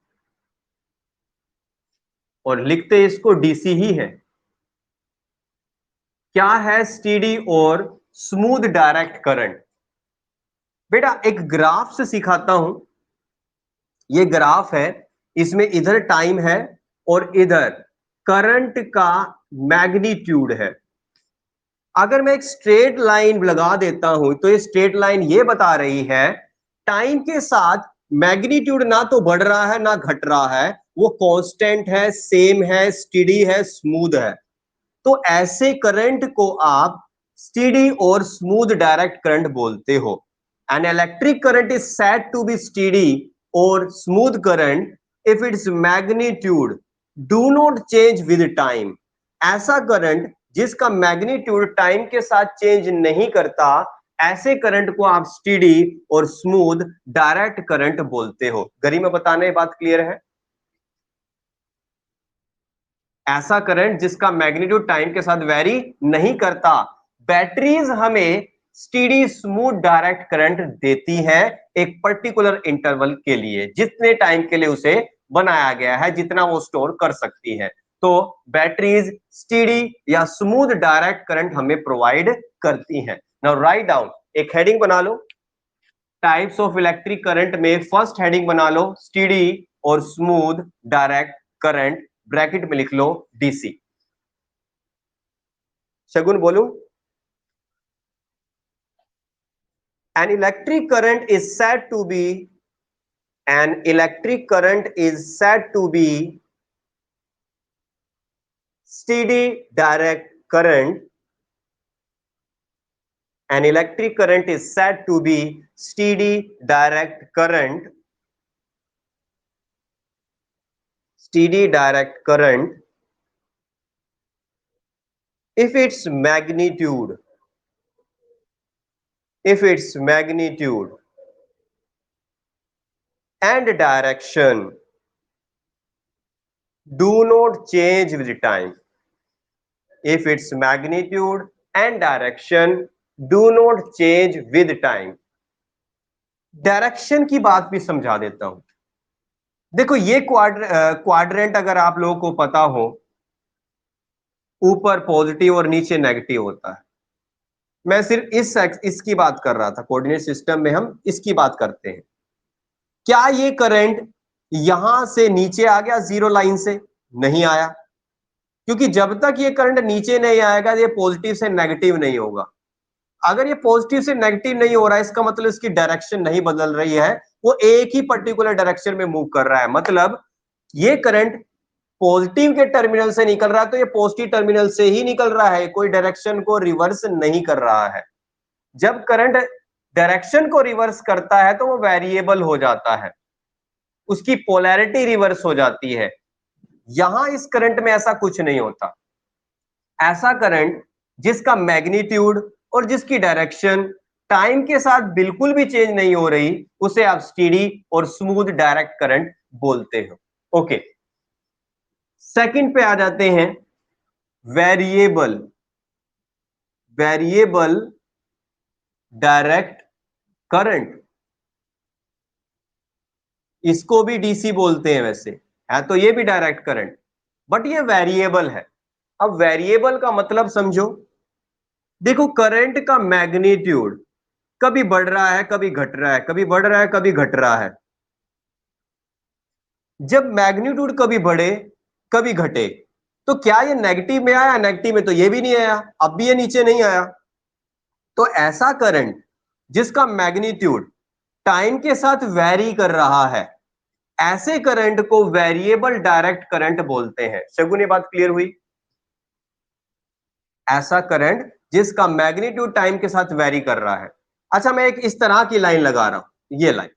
और लिखते इसको डीसी ही है। क्या है स्टीडी और स्मूथ डायरेक्ट करंट? बेटा एक ग्राफ से सिखाता हूं। ये ग्राफ है, इसमें इधर टाइम है और इधर करंट का मैग्नीट्यूड है। अगर मैं एक स्ट्रेट लाइन लगा देता हूं तो ये स्ट्रेट लाइन ये बता रही है टाइम के साथ मैग्नीट्यूड ना तो बढ़ रहा है ना घट रहा है, वो कांस्टेंट है, सेम है, स्टेडी है, स्मूथ है। तो ऐसे करंट को आप स्टेडी और स्मूथ डायरेक्ट करंट बोलते हो। An electric current is said to be steady और smooth current if its magnitude do not change with time. ऐसा करंट जिसका मैग्नीट्यूड टाइम के साथ चेंज नहीं करता, ऐसे करंट को आप स्टेडी और स्मूथ डायरेक्ट करंट बोलते हो। गरी में बताने बात क्लियर है? ऐसा करंट जिसका मैग्नीट्यूड टाइम के साथ वेरी नहीं करता। बैटरीज हमें स्टीडी स्मूथ डायरेक्ट करंट देती है एक पर्टिकुलर इंटरवल के लिए, जितने टाइम के लिए उसे बनाया गया है, जितना वो स्टोर कर सकती है। तो बैटरीज स्टीडी या स्मूथ डायरेक्ट करंट हमें प्रोवाइड करती हैं। नाउ राइट डाउन, एक हेडिंग बना लो टाइप्स ऑफ इलेक्ट्रिक करंट में। फर्स्ट हेडिंग बना लो स्टीडी और स्मूथ डायरेक्ट करंट, ब्रैकेट में लिख लो डीसी। शगुन बोलू? an electric current is said to be an electric current is said to be steady direct current. An electric current is said to be steady direct current. Steady direct current if its magnitude, if its magnitude and direction do not change with time. If its magnitude and direction do not change with time. Direction की बात भी समझा देता हूं। देखो ये क्वाड्रेंट अगर आप लोगों को पता हो, ऊपर पॉजिटिव और नीचे नेगेटिव होता है। मैं सिर्फ इसकी बात कर रहा था, कोऑर्डिनेट सिस्टम में हम इसकी बात करते हैं। क्या ये करंट यहां से नीचे आ गया जीरो लाइन से? नहीं आया, क्योंकि जब तक ये करंट नीचे नहीं आएगा ये पॉजिटिव से नेगेटिव नहीं होगा। अगर ये पॉजिटिव से नेगेटिव नहीं हो रहा है, इसका मतलब इसकी डायरेक्शन नहीं बदल रही है, वो एक ही पर्टिकुलर डायरेक्शन में मूव कर रहा है। मतलब ये करंट पॉजिटिव के टर्मिनल से निकल रहा है तो ये पॉजिटिव टर्मिनल से ही निकल रहा है, कोई डायरेक्शन को रिवर्स नहीं कर रहा है। जब करंट डायरेक्शन को रिवर्स करता है तो वो वेरिएबल हो जाता है, उसकी पोलैरिटी रिवर्स हो जाती है। यहां इस करंट में ऐसा कुछ नहीं होता। ऐसा करंट जिसका मैग्नीट्यूड और जिसकी डायरेक्शन टाइम के साथ बिल्कुल भी चेंज नहीं हो रही, उसे आप स्टेडी और स्मूथ डायरेक्ट करंट बोलते हो। ओके, सेकंड पे आ जाते हैं, वेरिएबल, वेरिएबल डायरेक्ट करंट। इसको भी डीसी बोलते हैं वैसे, है तो ये भी डायरेक्ट करंट, बट ये वेरिएबल है। अब वेरिएबल का मतलब समझो, देखो करंट का मैग्नीट्यूड कभी बढ़ रहा है कभी घट रहा है, कभी बढ़ रहा है कभी घट रहा है। जब मैग्नीट्यूड कभी बढ़े कभी घटे, तो क्या ये नेगेटिव में आया? नेगेटिव में तो ये भी नहीं आया, अब भी ये नीचे नहीं आया। तो ऐसा करंट जिसका मैग्नीट्यूड टाइम के साथ वेरी कर रहा है, ऐसे करंट को वेरिएबल डायरेक्ट करंट बोलते हैं। शगुन, ये बात क्लियर हुई? ऐसा करंट जिसका मैग्नीट्यूड टाइम के साथ वेरी कर रहा है। अच्छा, मैं एक इस तरह की लाइन लगा रहा हूं, ये लाइन।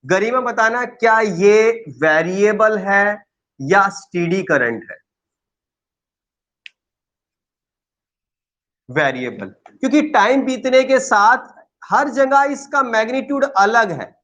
गरिमा बताना, क्या ये वेरिएबल है या स्टीडी करंट है? वेरिएबल, क्योंकि टाइम बीतने के साथ हर जगह इसका मैग्नीट्यूड अलग है,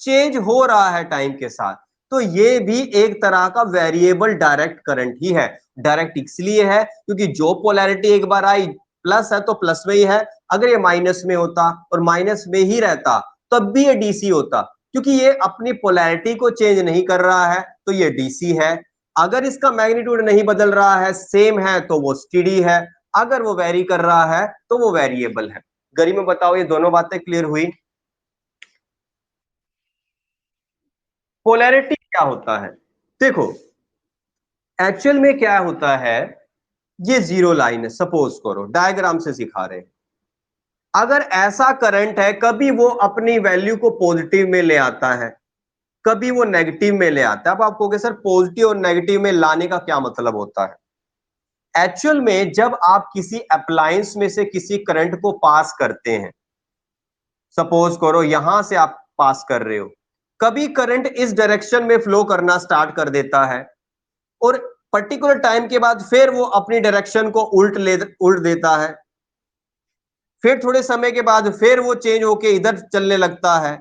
चेंज हो रहा है टाइम के साथ। तो ये भी एक तरह का वेरिएबल डायरेक्ट करंट ही है। डायरेक्ट इसलिए है क्योंकि जो पोलैरिटी एक बार आई प्लस है तो प्लस में ही है, अगर ये माइनस में होता और माइनस में ही रहता तब भी ये डीसी होता, क्योंकि ये अपनी पोलैरिटी को चेंज नहीं कर रहा है तो ये डीसी है। अगर इसका मैग्नीट्यूड नहीं बदल रहा है, सेम है, तो वो स्टेडी है। अगर वो वेरी कर रहा है तो वो वेरिएबल है। गरी में बताओ, ये दोनों बातें क्लियर हुई? पोलैरिटी क्या होता है? देखो, एक्चुअल में क्या होता है, ये जीरो लाइन है, सपोज करो, डायग्राम से सिखा रहे हैं। अगर ऐसा करंट है, कभी वो अपनी वैल्यू को पॉजिटिव में ले आता है, कभी वो नेगेटिव में ले आता है। अब आप कहोगे सर पॉजिटिव और नेगेटिव में लाने का क्या मतलब होता है? एक्चुअल में जब आप किसी अप्लायंस में से किसी करंट को पास करते हैं, सपोज करो यहां से आप पास कर रहे हो, कभी करंट इस डायरेक्शन में फ्लो करना स्टार्ट कर देता है और पर्टिकुलर टाइम के बाद फिर वो अपनी डायरेक्शन को उल्ट देता है, फिर थोड़े समय के बाद फिर वो चेंज होके इधर चलने लगता है।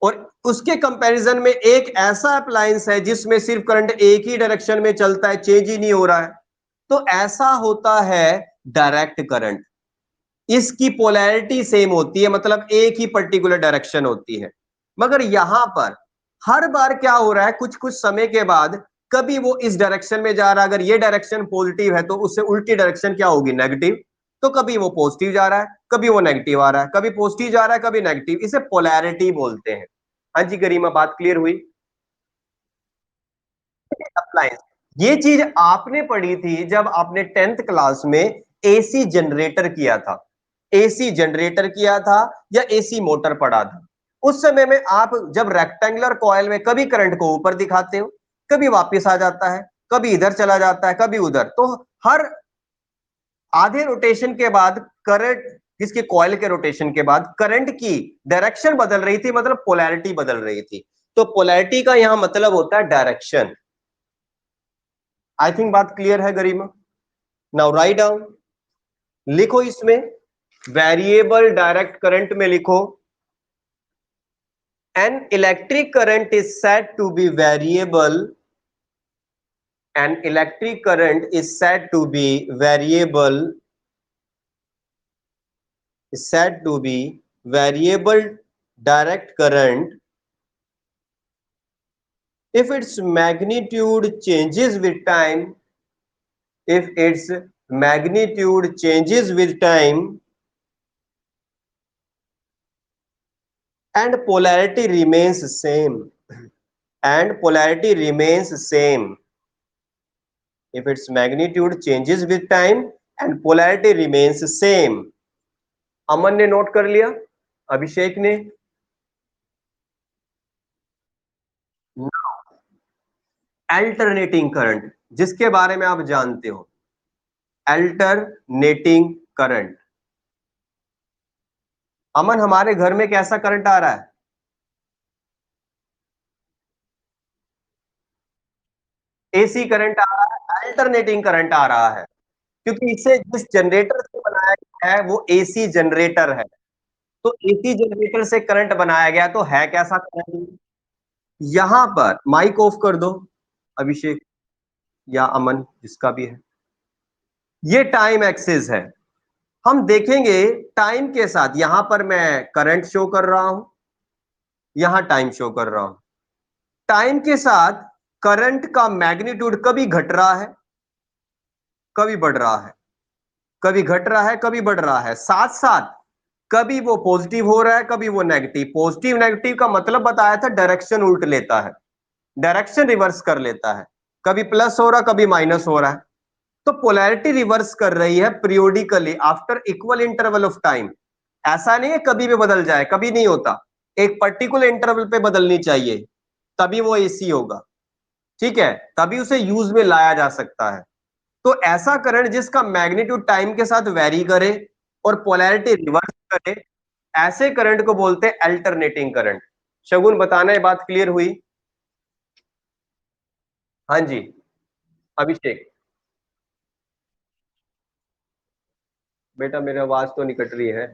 और उसके कंपैरिजन में एक ऐसा अप्लायंस है जिसमें सिर्फ करंट एक ही डायरेक्शन में चलता है, चेंज ही नहीं हो रहा है, तो ऐसा होता है डायरेक्ट करंट। इसकी पोलैरिटी सेम होती है, मतलब एक ही पर्टिकुलर डायरेक्शन होती है। मगर यहां पर हर बार क्या हो रहा है, कुछ कुछ समय के बाद कभी वो इस डायरेक्शन में जा रहा है, अगर ये डायरेक्शन पॉजिटिव है तो उससे उल्टी डायरेक्शन क्या होगी, नेगेटिव। तो कभी वो पॉजिटिव जा रहा है, कभी वो नेगेटिव आ रहा है, कभी पॉजिटिव जा रहा है, कभी नेगेटिव। इसे पोलैरिटी बोलते हैं। हाँ जी गरिमा, बात क्लियर हुई? अप्लायंस, ये चीज आपने पढ़ी थी जब आपने 10th क्लास में एसी जनरेटर किया था। एसी जनरेटर किया था या एसी मोटर पढ़ा था। उस समय में आप जब रेक्टेंगुलर कॉइल में कभी करंट को ऊपर दिखाते हो, कभी वापस आ जाता है, कभी इधर चला जाता है, कभी उधर, तो हर आधे रोटेशन के बाद करंट, जिसके कॉइल के रोटेशन के बाद करंट की डायरेक्शन बदल रही थी, मतलब पोलैरिटी बदल रही थी। तो पोलैरिटी का यहां मतलब होता है डायरेक्शन। आई थिंक बात क्लियर है गरिमा? नाउ राइट डाउन, लिखो इसमें, वेरिएबल डायरेक्ट करंट में लिखो, an electric current is said to be variable, an electric current is said to be variable, is said to be variable direct current if its magnitude changes with time, if its magnitude changes with time and polarity remains same, and polarity remains same, if its magnitude changes with time and polarity remains same। अमन ने नोट कर लिया, अभिषेक ने? अल्टरनेटिंग करंट, जिसके बारे में आप जानते हो, अल्टरनेटिंग करंट। अमन, हमारे घर में कैसा करंट आ रहा है? एसी करंट आ रहा है, अल्टरनेटिंग करंट आ रहा है, क्योंकि इसे जिस जनरेटर से बनाया गया है वो एसी जनरेटर है। तो एसी जनरेटर से करंट बनाया गया, तो है कैसा करंट? यहां पर माइक ऑफ कर दो अभिषेक या अमन, जिसका भी है। ये टाइम एक्सिस है। हम देखेंगे टाइम के साथ, यहां पर मैं करंट शो कर रहा हूं, यहां टाइम शो कर रहा हूं। टाइम के साथ करंट का मैग्नीट्यूड कभी घट रहा है, कभी बढ़ रहा है, कभी घट रहा है, कभी बढ़ रहा है, साथ साथ कभी वो पॉजिटिव हो रहा है, कभी वो नेगेटिव। पॉजिटिव नेगेटिव का मतलब बताया था, डायरेक्शन उल्ट लेता है, डायरेक्शन रिवर्स कर लेता है, कभी प्लस हो रहा, कभी माइनस हो रहा है। तो पोलैरिटी रिवर्स कर रही है periodically after equal interval of time. ऐसा नहीं है कभी भी बदल जाए, कभी नहीं होता, एक पर्टिकुलर इंटरवल पे बदलनी चाहिए, तभी वो एसी होगा, ठीक है, तभी उसे यूज में लाया जा सकता है। तो ऐसा करंट जिसका मैग्नीट्यूड टाइम के साथ वेरी करे और पोलैरिटी रिवर्स करे, ऐसे करंट को बोलते हैं अल्टरनेटिंग करंट। शगुन बताना, ये बात क्लियर हुई? हाँ जी। अभिषेक, बेटा मेरी आवाज तो नहीं कट रही है।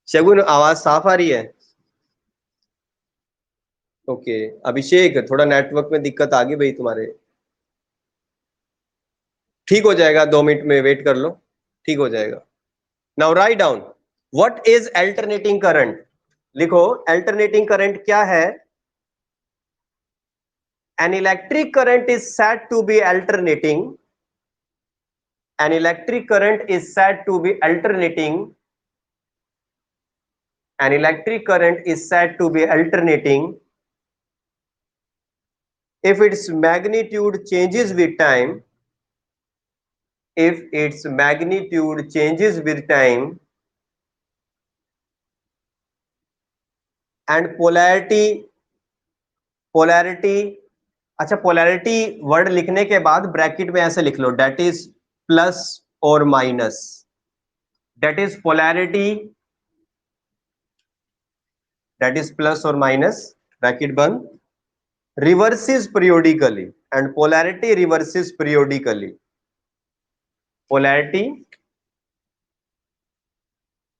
शगुन आवाज साफ आ रही है? ओके। अभिषेक, थोड़ा नेटवर्क में दिक्कत आ गई भाई तुम्हारे। ठीक हो जाएगा, 2 मिनट में वेट कर लो, ठीक हो जाएगा। Now write down, what is alternating current? लिखो, अल्टरनेटिंग करंट क्या है? An electric current is said to be alternating. An electric current is said to be alternating. An electric current is said to be alternating if its magnitude changes with time. If its magnitude changes with time and polarity, अच्छा पोलैरिटी वर्ड लिखने के बाद ब्रैकेट में ऐसे लिख लो, डेट इज प्लस और minus, that is polarity, that is plus और माइनस, ब्रैकेट बंद, reverses periodically and polarity reverses periodically. Polarity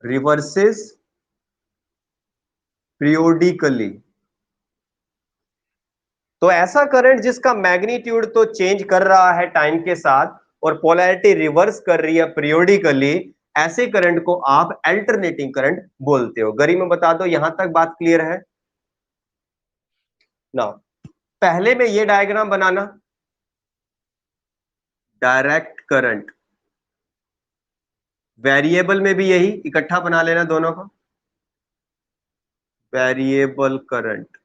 reverses periodically. तो ऐसा करंट जिसका मैग्नीट्यूड तो चेंज कर रहा है टाइम के साथ और पोलैरिटी रिवर्स कर रही है पीरियोडिकली, ऐसे करंट को आप अल्टरनेटिंग करंट बोलते हो। गरी में बता दो, यहां तक बात क्लियर है ना? पहले में ये डायग्राम बनाना, डायरेक्ट करंट, वेरिएबल में भी यही इकट्ठा बना लेना दोनों को, वेरिएबल करंट,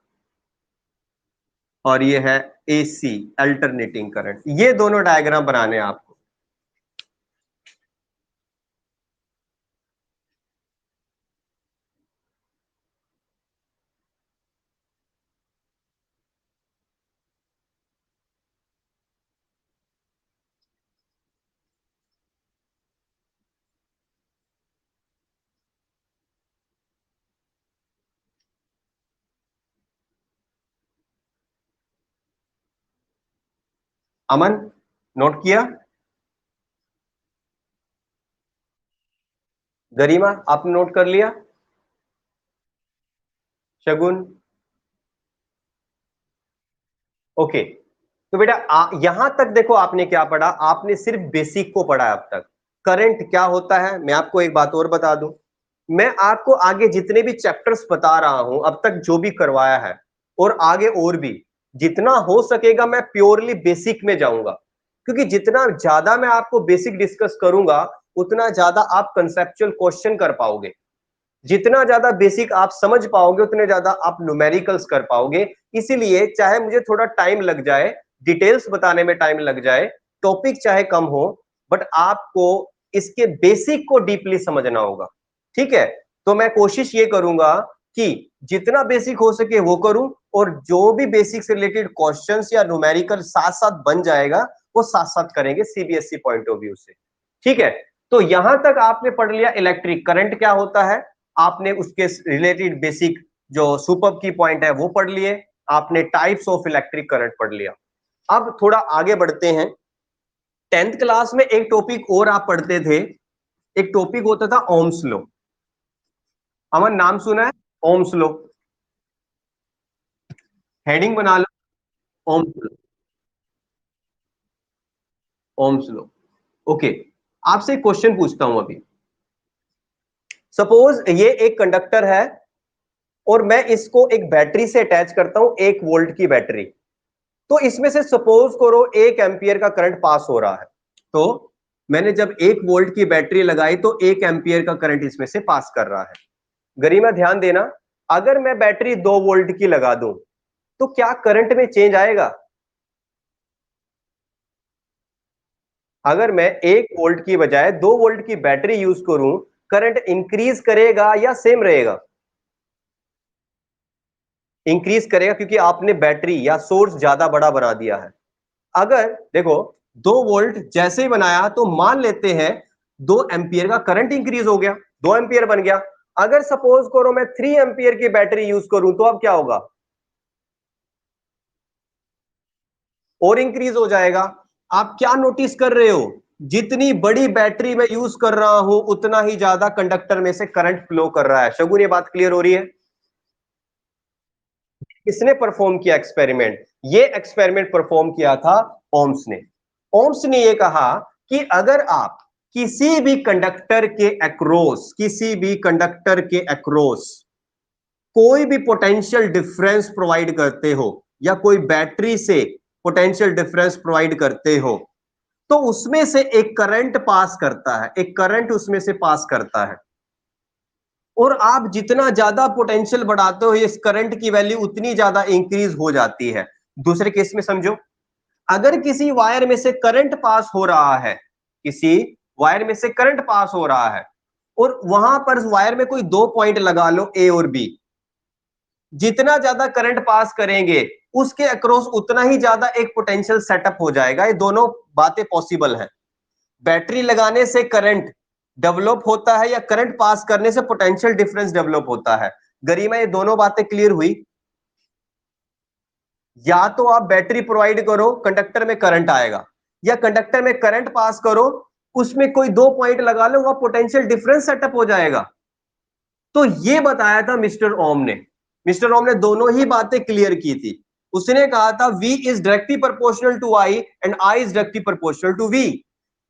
और ये है एसी अल्टरनेटिंग करंट। ये दोनों डायग्राम बनाने हैं आपको। अमन, नोट किया? गरिमा, आपने नोट कर लिया? शगुन, ओके। तो बेटा यहां तक देखो, आपने क्या पढ़ा? आपने सिर्फ बेसिक को पढ़ा है अब तक। करंट क्या होता है, मैं आपको एक बात और बता दूं, मैं आपको आगे जितने भी चैप्टर्स बता रहा हूं अब तक, जो भी करवाया है और आगे और भी, जितना हो सकेगा मैं प्योरली बेसिक में जाऊंगा, क्योंकि जितना ज्यादा मैं आपको बेसिक डिस्कस करूंगा उतना ज्यादा आप कंसेप्चुअल क्वेश्चन कर पाओगे, जितना ज्यादा बेसिक आप समझ पाओगे उतने ज्यादा आप न्यूमेरिकल्स कर पाओगे। इसीलिए चाहे मुझे थोड़ा टाइम लग जाए, डिटेल्स बताने में टाइम लग जाए, टॉपिक चाहे कम हो, बट आपको इसके बेसिक को डीपली समझना होगा, ठीक है? तो मैं कोशिश ये करूंगा कि जितना बेसिक हो सके वो करूं, और जो भी बेसिक से रिलेटेड क्वेश्चंस या न्यूमेरिकल साथ साथ बन जाएगा वो साथ साथ करेंगे सीबीएसई पॉइंट ऑफ व्यू से, ठीक है? तो यहां तक आपने पढ़ लिया इलेक्ट्रिक करंट क्या होता है, आपने उसके रिलेटेड बेसिक जो सुपर की पॉइंट है वो पढ़ लिए, आपने टाइप्स ऑफ इलेक्ट्रिक करंट पढ़ लिया। अब थोड़ा आगे बढ़ते हैं। 10th क्लास में एक टॉपिक और आप पढ़ते थे, एक टॉपिक होता था ओम्स लॉ। अमन, नाम सुना है? ओम्स लॉ, हेडिंग बना लो, Ohm's law, Ohm's law. Okay, आपसे एक क्वेश्चन पूछता हूं अभी, सपोज ये एक कंडक्टर है और मैं इसको एक बैटरी से अटैच करता हूं, 1 वोल्ट की बैटरी। तो इसमें से सपोज करो 1 एम्पियर का करंट पास हो रहा है। तो मैंने जब 1 वोल्ट की बैटरी लगाई तो 1 एम्पियर का करंट इसमें से पास कर रहा है। गरिमा ध्यान देना, अगर मैं बैटरी 2 वोल्ट की लगा दूं तो क्या करंट में चेंज आएगा? अगर मैं 1 वोल्ट की बजाय 2 वोल्ट की बैटरी यूज करूं, करंट इंक्रीज करेगा या सेम रहेगा? इंक्रीज करेगा, क्योंकि आपने बैटरी या सोर्स ज्यादा बड़ा बना दिया है। अगर देखो 2 वोल्ट जैसे ही बनाया तो मान लेते हैं 2 एम्पियर का करंट इंक्रीज हो गया, 2 एम्पियर बन गया। अगर सपोज करो मैं 3 एम्पियर की बैटरी यूज करूं तो अब क्या होगा? और इंक्रीज हो जाएगा। आप क्या नोटिस कर रहे हो? जितनी बड़ी बैटरी मैं यूज कर रहा हूं उतना ही ज्यादा कंडक्टर में से करंट फ्लो कर रहा है। शगुन, ये बात क्लियर हो रही है? किसने परफॉर्म किया एक्सपेरिमेंट? ये एक्सपेरिमेंट परफॉर्म किया था ओम्स ने। ओम्स ने ये कहा कि अगर आप किसी भी कंडक्टर के अक्रॉस, किसी भी कंडक्टर के अक्रॉस कोई भी पोटेंशियल डिफरेंस प्रोवाइड करते हो या कोई बैटरी से पोटेंशियल डिफरेंस प्रोवाइड करते हो तो उसमें से एक करंट पास करता है, एक करंट उसमें से पास करता है। और आप जितना ज्यादा पोटेंशियल बढ़ाते हो इस करंट की वैल्यू उतनी ज्यादा इंक्रीज हो जाती है। दूसरे केस में समझो, अगर किसी वायर में से करंट पास हो रहा है, किसी वायर में से करंट पास हो रहा है और वहां पर वायर में कोई 2 पॉइंट लगा लो, ए और बी। जितना ज्यादा करंट पास करेंगे उसके अक्रॉस उतना ही ज्यादा एक पोटेंशियल सेटअप हो जाएगा। ये दोनों बातें पॉसिबल है। बैटरी लगाने से करंट डेवलप होता है या करंट पास करने से पोटेंशियल डिफरेंस डेवलप होता है? गरिमा, ये दोनों बातें क्लियर हुई? या तो आप बैटरी प्रोवाइड करो, कंडक्टर में करंट आएगा, या कंडक्टर में करंट पास करो, उसमें कोई 2 पॉइंट लगा लो, वह पोटेंशियल डिफरेंस सेटअप हो जाएगा। तो ये बताया था मिस्टर ओम ने। मिस्टर ओम ने दोनों ही बातें क्लियर की थी। उसने कहा था V is directly proportional to I and I is directly proportional to V।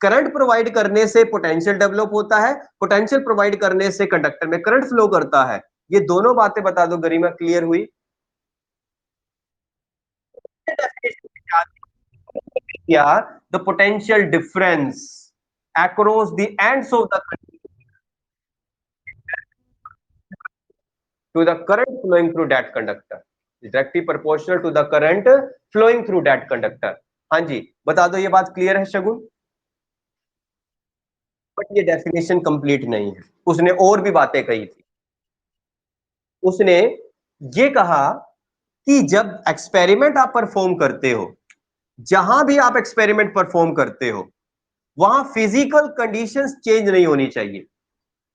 Current provide करने से पोटेंशियल डेवलप होता है, पोटेंशियल प्रोवाइड करने से कंडक्टर में करंट फ्लो करता है। ये दोनों बातें बता दो गरिमा, क्लियर हुई? Yeah, the potential difference across the ends of the to the current flowing through that conductor is directly proportional to the current flowing through that conductor. हाँ जी, बता दो, ये बात क्लियर है शगुन? बट ये डेफिनेशन कंप्लीट नहीं है, उसने और भी बातें कही थी। उसने ये कहा कि जब एक्सपेरिमेंट आप परफॉर्म करते हो, जहां भी आप एक्सपेरिमेंट परफॉर्म करते हो, वहां फिजिकल कंडीशंस चेंज नहीं होनी चाहिए।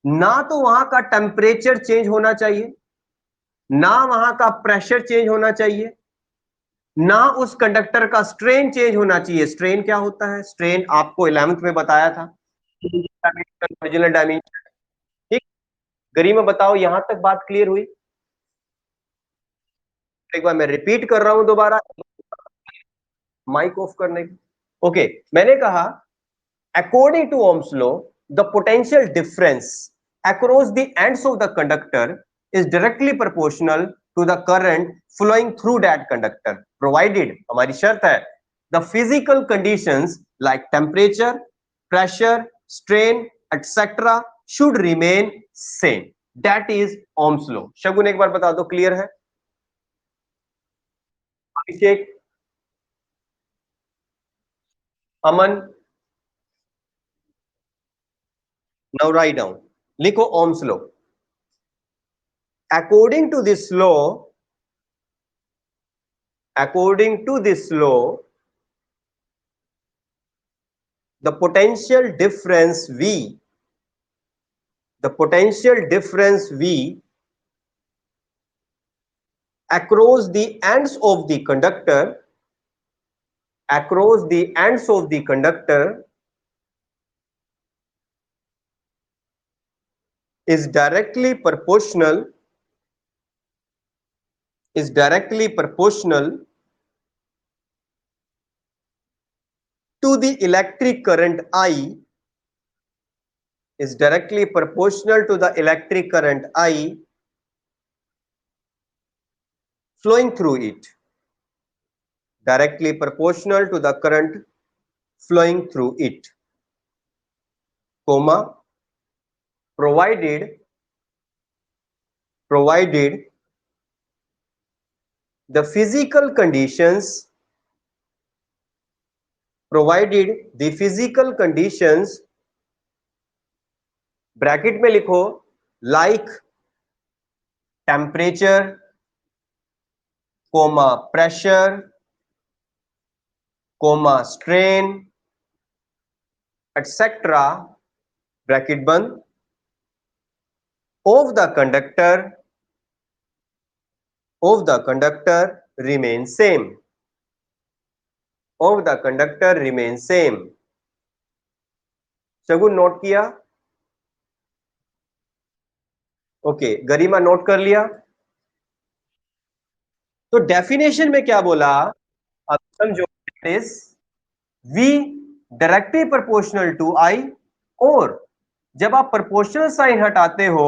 ना तो वहां का टेम्परेचर चेंज होना चाहिए, ना वहां का प्रेशर चेंज होना चाहिए, ना उस कंडक्टर का स्ट्रेन चेंज होना चाहिए। स्ट्रेन क्या होता है? स्ट्रेन आपको 11th में बताया था, ओरिजिनल डायमेंशन। ठीक, गरिमा बताओ, यहां तक बात क्लियर हुई? एक बार मैं रिपीट कर रहा हूं दोबारा, माइक ऑफ करने की। ओके, मैंने कहा according to Ohm's law, the potential difference across the ends of the conductor is directly proportional to the current flowing through that conductor, provided, हमारी शर्त है, the physical conditions like temperature, pressure, strain, etc. should remain same. That is Ohm's law. शगुन, एक बार बता दो, क्लियर है? अभिषेक, अमन, now write down, लिखो Ohm's law. According to this law, according to this law, the potential difference V, the potential difference V across the ends of the conductor, across the ends of the conductor is directly proportional, is directly proportional to the electric current I, is directly proportional to the electric current I flowing through it. Directly proportional to the current flowing through it, comma, provided the physical conditions, bracket में लिखो, like temperature, comma pressure, comma strain, etc. Bracket बंद, of the conductor remains same. Of the conductor remains same. Shagun note किया? ओके, गरिमा नोट कर लिया? तो डेफिनेशन में क्या बोला, अब समझो, is V directly proportional to I, और जब आप प्रोपोर्शनल साइन हटाते हो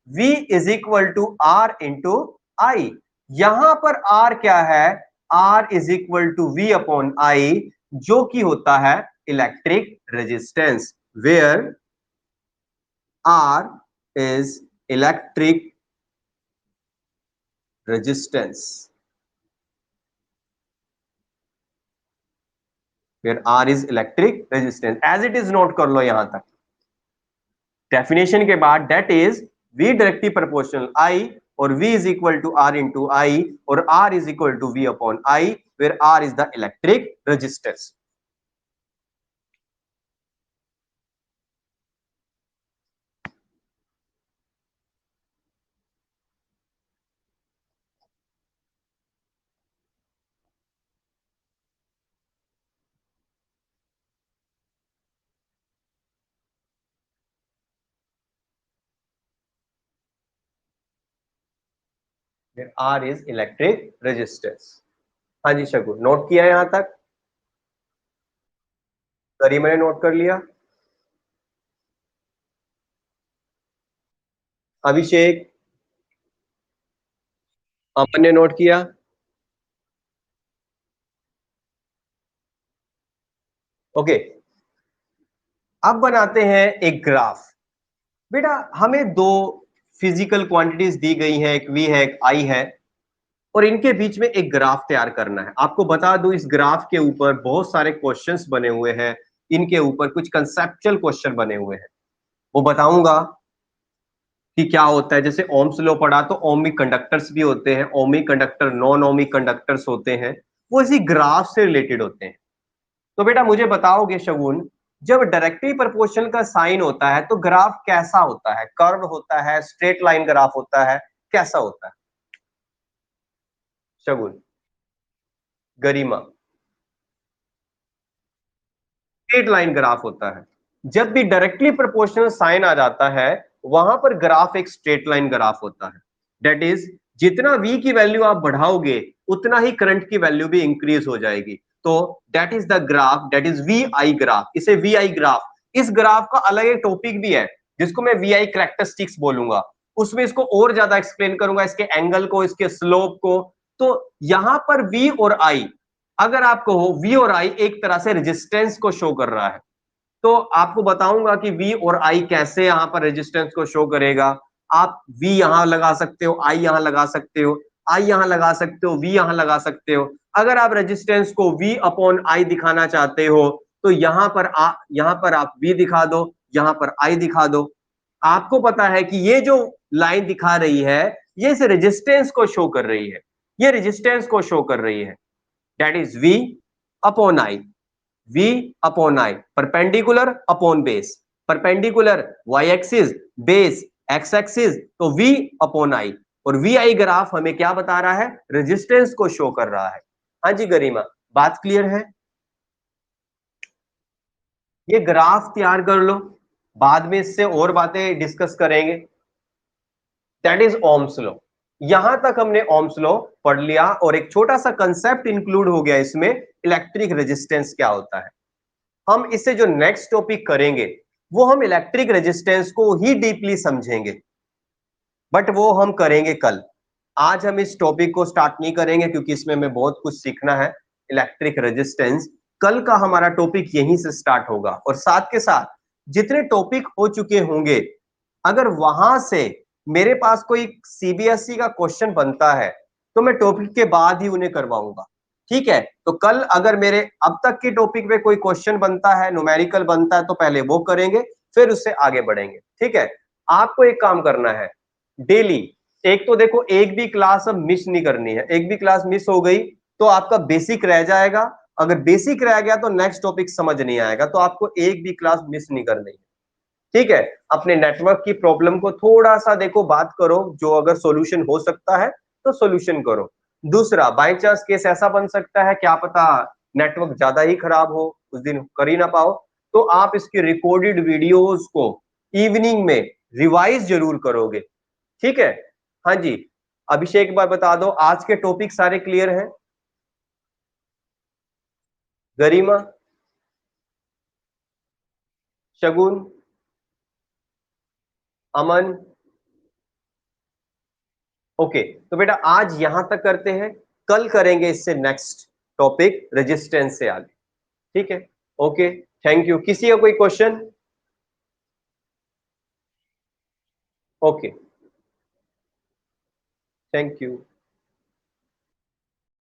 V is equal to R into I. यहां पर R क्या है, R is equal to V upon I, जो कि होता है electric resistance, where R is electric resistance. Where R is electric resistance. As it is note कर लो यहां तक. Definition के बाद that is V directly proportional I, और V is equal to R into I, और R is equal to V upon I, where R is the electric resistance. Where R is electric resistance. हाँ जी शगु, नोट किया यहां तक? करीम ने नोट कर लिया? अभिषेक, अमन ने नोट किया? ओके, अब बनाते हैं एक ग्राफ. बेटा हमें दो फिजिकल क्वांटिटीज दी गई हैं, एक V है, एक I है, और इनके बीच में एक ग्राफ तैयार करना है. आपको बता दूं, इस ग्राफ के ऊपर बहुत सारे क्वेश्चंस बने हुए हैं, इनके ऊपर कुछ कंसेप्चुअल क्वेश्चन बने हुए हैं. वो बताऊंगा कि क्या होता है. जैसे ओम्स लॉ पढ़ा तो ओमिक कंडक्टर्स भी होते हैं, ohmic conductor, non ohmic conductors होते हैं, वो इसी ग्राफ से रिलेटेड होते हैं. तो बेटा मुझे बताओगे शगुन, जब डायरेक्टली प्रोपोर्शनल का साइन होता है तो ग्राफ कैसा होता है? कर्व होता है, स्ट्रेट लाइन ग्राफ होता है, कैसा होता है? शगुन, गरिमा, स्ट्रेट लाइन ग्राफ होता है. जब भी डायरेक्टली प्रोपोर्शनल साइन आ जाता है वहां पर ग्राफ एक स्ट्रेट लाइन ग्राफ होता है. दैट इज, जितना V की वैल्यू आप बढ़ाओगे उतना ही करंट की वैल्यू भी इंक्रीज हो जाएगी. तो that is the graph, that is VI graph. इसे VI ग्राफ, इस ग्राफ का अलग एक टॉपिक भी है जिसको मैं VI कैरेक्टरिस्टिक्स बोलूंगा. उसमें इसको और ज्यादा एक्सप्लेन करूंगा, इसके एंगल को, इसके स्लोप को. तो यहां पर V और I, अगर आपको हो V और I एक तरह से रेजिस्टेंस को शो कर रहा है, तो आपको बताऊंगा कि V और I कैसे यहां पर रेजिस्टेंस को शो करेगा. आप V यहां लगा सकते हो, I यहां लगा सकते हो, I यहां लगा सकते हो, V यहां लगा सकते हो. अगर आप रेजिस्टेंस को V अपॉन I दिखाना चाहते हो तो यहां पर आप V दिखा दो, यहां पर I दिखा दो. आपको पता है कि ये जो लाइन दिखा रही है ये इस रेजिस्टेंस को शो कर रही है, ये रेजिस्टेंस को शो कर रही है. That is V upon I. V upon I, perpendicular upon base, perpendicular y axis, base x axis, तो V अपॉन I. और VI ग्राफ हमें क्या बता रहा है? रेजिस्टेंस को शो कर रहा है. हाँ जी गरिमा, बात क्लियर है? ये ग्राफ तैयार कर लो, बाद में इससे और बातें डिस्कस करेंगे. That is Ohm's law. यहां तक हमने ओम्स लॉ पढ़ लिया और एक छोटा सा कंसेप्ट इंक्लूड हो गया इसमें, इलेक्ट्रिक रेजिस्टेंस क्या होता है. हम इससे जो नेक्स्ट टॉपिक करेंगे वो हम इलेक्ट्रिक रेजिस्टेंस को ही डीपली समझेंगे, बट वो हम करेंगे कल। आज हम इस टॉपिक को स्टार्ट नहीं करेंगे क्योंकि इसमें हमें बहुत कुछ सीखना है, इलेक्ट्रिक रेजिस्टेंस। कल का हमारा टॉपिक यहीं से स्टार्ट होगा, और साथ के साथ जितने टॉपिक हो चुके होंगे, अगर वहां से मेरे पास कोई सीबीएसई का क्वेश्चन बनता है तो मैं टॉपिक के बाद ही उन्हें करवाऊंगा। ठीक है, तो कल अगर मेरे अब तक के टॉपिक पे कोई क्वेश्चन बनता है, न्यूमेरिकल बनता है, तो पहले वो करेंगे, फिर उससे आगे बढ़ेंगे। ठीक है, आपको एक काम करना है, डेली एक तो देखो, एक भी क्लास अब मिस नहीं करनी है। एक भी क्लास मिस हो गई तो आपका बेसिक रह जाएगा, अगर बेसिक रह गया तो नेक्स्ट टॉपिक समझ नहीं आएगा, तो आपको एक भी क्लास मिस नहीं करनी है। ठीक है, अपने नेटवर्क की प्रॉब्लम को थोड़ा सा देखो, बात करो, जो अगर सॉल्यूशन हो सकता है तो सॉल्यूशन करो। दूसरा, बाय चांस केस ऐसा बन सकता है, क्या पता नेटवर्क ज्यादा ही खराब हो, उस दिन कर ही ना पाओ, तो आप इसकी रिकॉर्डेड वीडियोस को इवनिंग में रिवाइज जरूर करोगे। ठीक है, हाँ जी। अभिषेक, एक बार बता दो, आज के टॉपिक सारे क्लियर हैं? गरिमा, शगुन, अमन, ओके। तो बेटा आज यहां तक करते हैं, कल करेंगे इससे नेक्स्ट टॉपिक रेजिस्टेंस से आगे। ठीक है, ओके, थैंक यू। किसी का कोई क्वेश्चन? Okay, thank you.